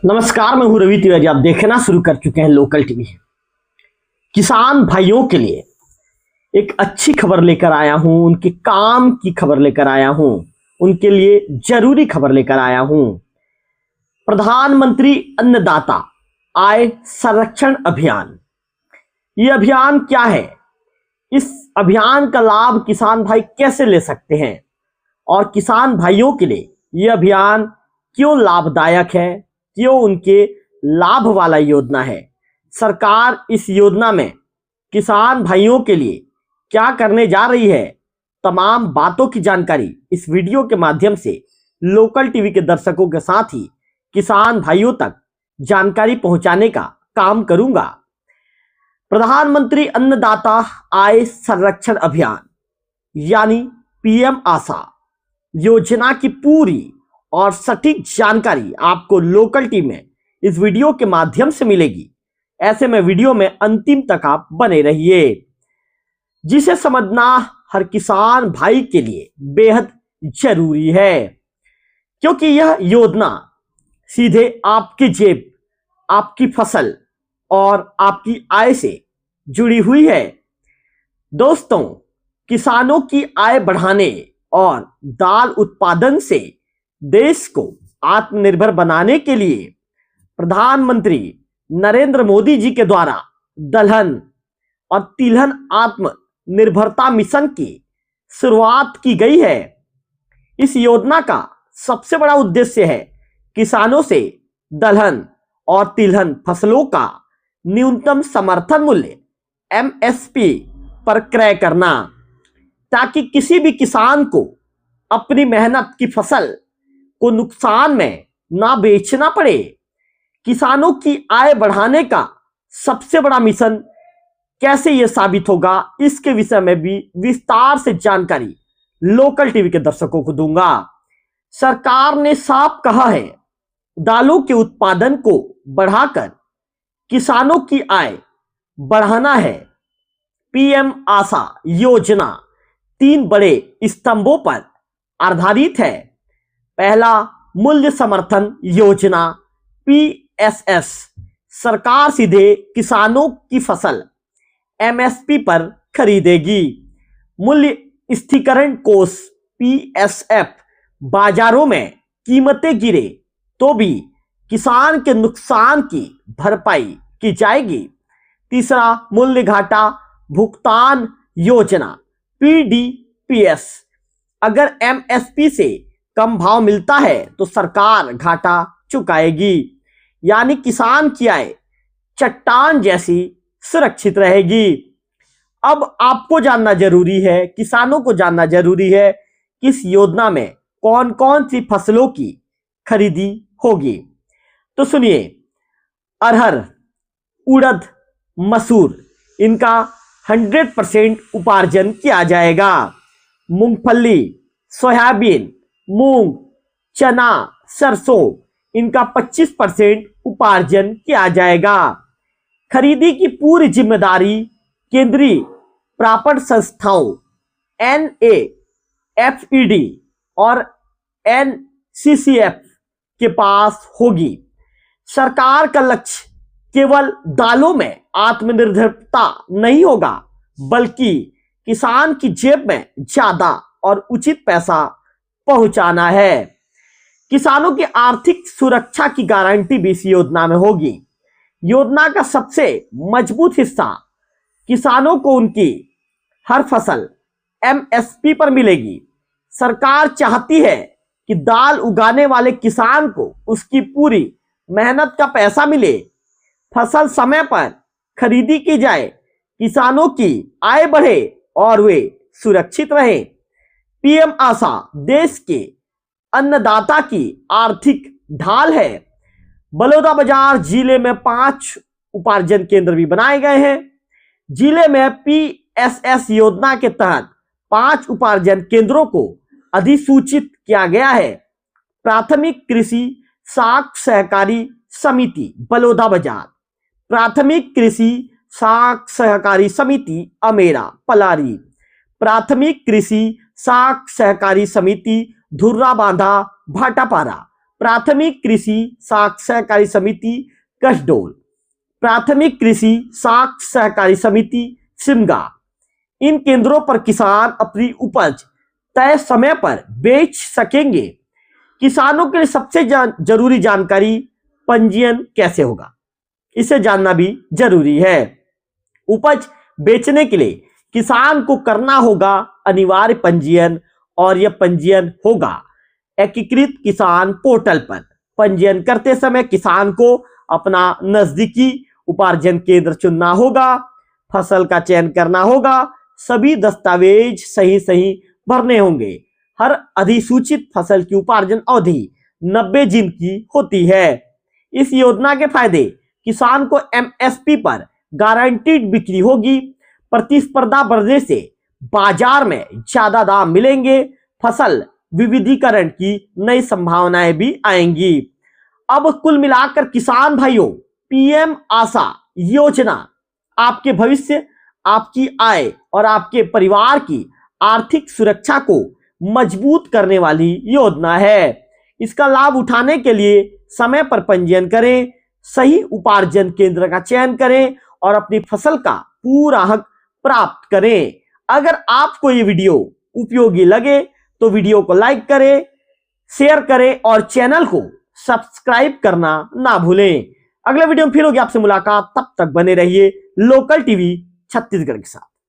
नमस्कार, मैं हूं रवि तिवारी। आप देखना शुरू कर चुके हैं लोकल टीवी। किसान भाइयों के लिए एक अच्छी खबर लेकर आया हूं, उनके काम की खबर लेकर आया हूं, उनके लिए जरूरी खबर लेकर आया हूं। प्रधानमंत्री अन्नदाता आय संरक्षण अभियान। ये अभियान क्या है? इस अभियान का लाभ किसान भाई कैसे ले सकते हैं और किसान भाइयों के लिए ये अभियान क्यों लाभदायक है, क्यों उनके लाभ वाला योजना है? सरकार इस योजना में किसान भाइयों के लिए क्या करने जा रही है? तमाम बातों की जानकारी इस वीडियो के माध्यम से लोकल टीवी के दर्शकों के साथ ही किसान भाइयों तक जानकारी पहुंचाने का काम करूंगा। प्रधानमंत्री अन्नदाता आय संरक्षण अभियान यानी पीएम आशा योजना की पूरी और सटीक जानकारी आपको लोकल टीवी में इस वीडियो के माध्यम से मिलेगी। ऐसे में वीडियो में अंतिम तक आप बने रहिए, जिसे समझना हर किसान भाई के लिए बेहद जरूरी है, क्योंकि यह योजना सीधे आपकी जेब, आपकी फसल और आपकी आय से जुड़ी हुई है। दोस्तों, किसानों की आय बढ़ाने और दाल उत्पादन से देश को आत्मनिर्भर बनाने के लिए प्रधानमंत्री नरेंद्र मोदी जी के द्वारा दलहन और तिलहन आत्मनिर्भरता मिशन की शुरुआत की गई है। इस योजना का सबसे बड़ा उद्देश्य है किसानों से दलहन और तिलहन फसलों का न्यूनतम समर्थन मूल्य एमएसपी पर क्रय करना, ताकि किसी भी किसान को अपनी मेहनत की फसल को नुकसान में ना बेचना पड़े। किसानों की आय बढ़ाने का सबसे बड़ा मिशन कैसे यह साबित होगा, इसके विषय में भी विस्तार से जानकारी लोकल टीवी के दर्शकों को दूंगा। सरकार ने साफ कहा है, दालों के उत्पादन को बढ़ाकर किसानों की आय बढ़ाना है। पीएम आशा योजना 3 बड़े स्तंभों पर आधारित है। पहला, मूल्य समर्थन योजना पीएसएस। सरकार सीधे किसानों की फसल एमएसपी पर खरीदेगी। मूल्य स्थिरीकरण कोष पीएसएफ। बाजारों में कीमतें गिरे तो भी किसान के नुकसान की भरपाई की जाएगी। तीसरा, मूल्य घाटा भुगतान योजना पीडीपीएस। अगर एमएसपी से कम भाव मिलता है तो सरकार घाटा चुकाएगी, यानी किसान की आय चट्टान जैसी सुरक्षित रहेगी। अब आपको जानना जरूरी है, किसानों को जानना जरूरी है कि इस योजना में कौन कौन सी फसलों की खरीदी होगी। तो सुनिए, अरहर, उड़द, मसूर, इनका 100% उपार्जन किया जाएगा। मूंगफली, सोयाबीन, मूंग, चना, सरसों, इनका 25% उपार्जन किया जाएगा। खरीदी की पूरी जिम्मेदारी केंद्रीय प्रापण संस्थाओं एनएफईडी और एनसीसीएफ के पास होगी। सरकार का लक्ष्य केवल दालों में आत्मनिर्भरता नहीं होगा, बल्कि किसान की जेब में ज्यादा और उचित पैसा पहुंचाना है। किसानों की आर्थिक सुरक्षा की गारंटी भी इस योजना में होगी। योजना का सबसे मजबूत हिस्सा किसानों को उनकी हर फसल एमएसपी पर मिलेगी। सरकार चाहती है कि दाल उगाने वाले किसान को उसकी पूरी मेहनत का पैसा मिले, फसल समय पर खरीदी की जाए, किसानों की आय बढ़े और वे सुरक्षित रहें। पीएम आशा देश के अन्नदाता की आर्थिक ढाल है। बलौदाबाजार जिले में 5 उपार्जन केंद्र भी बनाए गए हैं। जिले में पीएसएस योजना के तहत 5 उपार्जन केंद्रों को अधिसूचित किया गया है। प्राथमिक कृषि साख सहकारी समिति बलौदाबाजार, प्राथमिक कृषि साख सहकारी समिति अमेरा पलारी, प्राथमिक कृषि साख सहकारी समिति धुर्रा बांधा भाटापारा, प्राथमिक कृषि सहकारी समिति कसडोल, प्राथमिक कृषि सहकारी समिति सिमगा। इन केंद्रों पर किसान अपनी उपज तय समय पर बेच सकेंगे। किसानों के लिए सबसे जरूरी जानकारी, पंजीयन कैसे होगा, इसे जानना भी जरूरी है। उपज बेचने के लिए किसान को करना होगा अनिवार्य पंजीयन, और यह पंजीयन होगा एकीकृत किसान पोर्टल पर। पंजीयन करते समय किसान को अपना नजदीकी उपार्जन केंद्र चुनना होगा, फसल का चयन करना होगा, सभी दस्तावेज सही भरने होंगे। हर अधिसूचित फसल की उपार्जन अवधि 90 दिन की होती है। इस योजना के फायदे, किसान को एमएसपी पर गारंटीड बिक्री होगी, प्रतिस्पर्धा बढ़ने से बाजार में ज्यादा दाम मिलेंगे, फसल विविधीकरण की नई संभावनाएं भी आएंगी। अब कुल मिलाकर किसान भाइयों, पीएम आशा योजना आपके भविष्य, आपकी आय और आपके परिवार की आर्थिक सुरक्षा को मजबूत करने वाली योजना है। इसका लाभ उठाने के लिए समय पर पंजीयन करें, सही उपार्जन केंद्र का चयन करें और अपनी फसल का पूरा हक प्राप्त करें। अगर आपको ये वीडियो उपयोगी लगे तो वीडियो को लाइक करें, शेयर करें और चैनल को सब्सक्राइब करना ना भूलें। अगले वीडियो में फिर होगी आपसे मुलाकात, तब तक बने रहिए लोकल टीवी छत्तीसगढ़ के साथ।